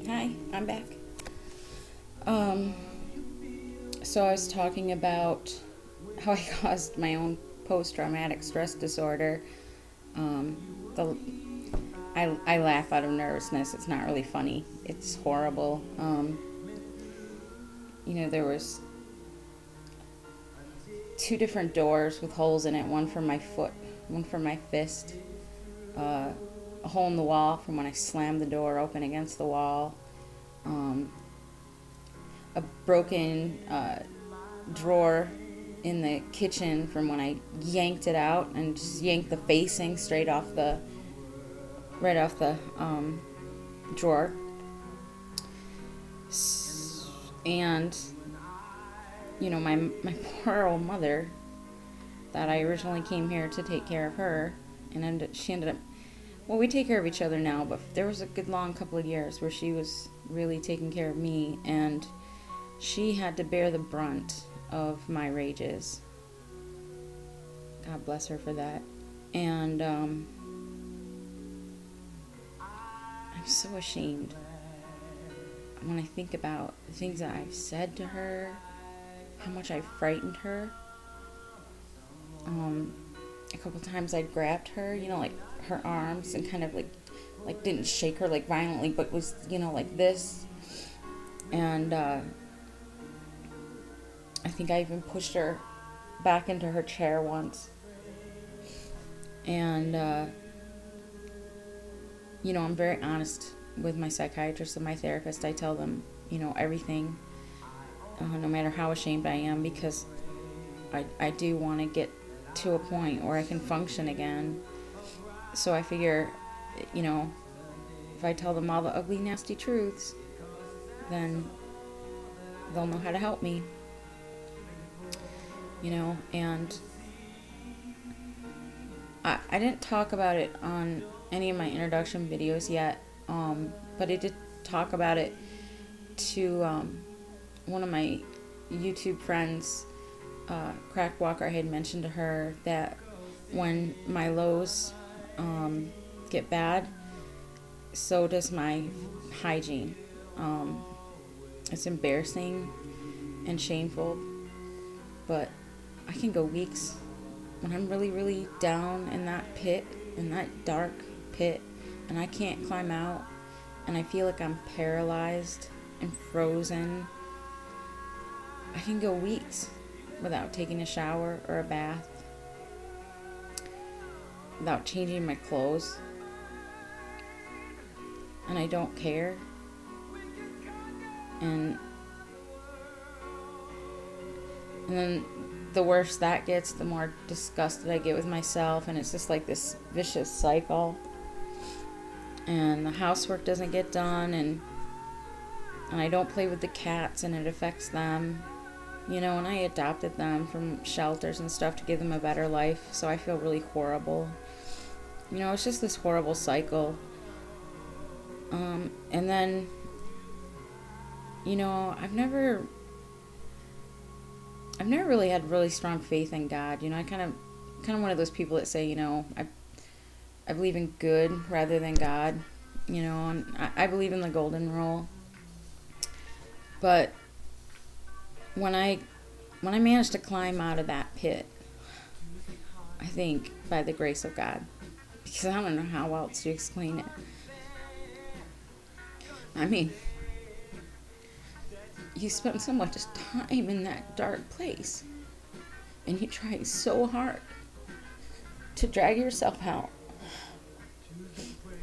Hi, I'm back. Um, so I was talking about how I caused my own post-traumatic stress disorder. The I laugh out of nervousness. It's not really funny. It's horrible. There was two different doors with holes in it. One for my foot, one for my fist. A hole in the wall from when I slammed the door open against the wall. Um, a broken drawer in the kitchen from when I yanked it out and just yanked the facing straight off the drawer. And my poor old mother, that I originally came here to take care of her, and she ended up. Well, we take care of each other now, but there was a good long couple of years where she was really taking care of me, and she had to bear the brunt of my rages. God bless her for that. And I'm so ashamed when I think about the things that I've said to her, how much I frightened her. A couple times I grabbed her, like her arms, and kind of like didn't shake her like violently, but was like this. And I think I even pushed her back into her chair once. And I'm very honest with my psychiatrist and my therapist. I tell them everything, no matter how ashamed I am, because I do want to get to a point where I can function again. So I figure, if I tell them all the ugly, nasty truths, then they'll know how to help me. And I didn't talk about it on any of my introduction videos yet, but I did talk about it to one of my YouTube friends, Crack Walker. I had mentioned to her that when my lows get bad, so does my hygiene. It's embarrassing and shameful, but I can go weeks when I'm really, really down in that pit, in that dark pit, and I can't climb out, and I feel like I'm paralyzed and frozen. I can go weeks without taking a shower or a bath, without changing my clothes, and I don't care. And then the worse that gets, the more disgusted I get with myself, and it's just like this vicious cycle. And the housework doesn't get done, and I don't play with the cats, and it affects them. And I adopted them from shelters and stuff to give them a better life, so I feel really horrible. It's just this horrible cycle. And then, I've never really had really strong faith in God. I kind of one of those people that say, I believe in good rather than God. And I believe in the golden rule. But when I managed to climb out of that pit, I think by the grace of God, because I don't know how else to explain it. I mean, you spend so much time in that dark place, and you try so hard to drag yourself out.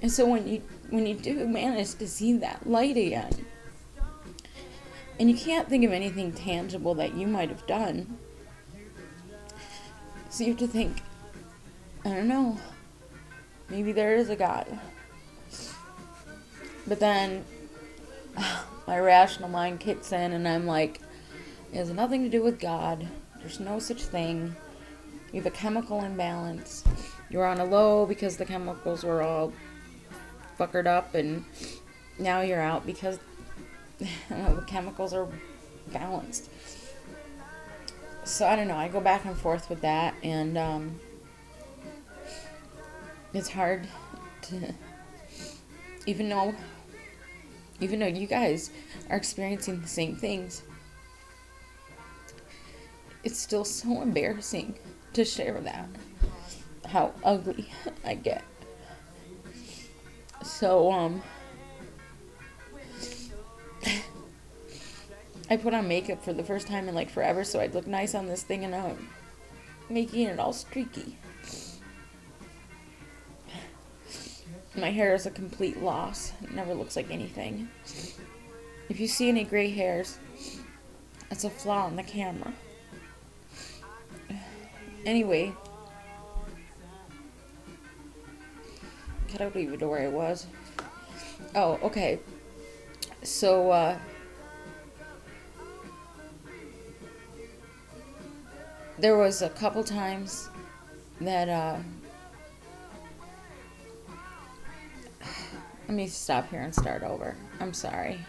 And so when you do manage to see that light again, and you can't think of anything tangible that you might have done, so you have to think, I don't know, maybe there is a God. But then my rational mind kicks in, and I'm like, it has nothing to do with God. There's no such thing. You have a chemical imbalance. You're on a low because the chemicals were all fuckered up, and now you're out because the chemicals are balanced. So I don't know. I go back and forth with that, and it's hard to, even though even though you guys are experiencing the same things, it's still so embarrassing to share that, how ugly I get. So, I put on makeup for the first time in like forever so I'd look nice on this thing, and now I'm making it all streaky. My hair is a complete loss. It never looks like anything. If you see any gray hairs, it's a flaw in the camera. Anyway, God, I don't even know where I was. Oh, okay. So, there was a couple times that, let me stop here and start over. I'm sorry.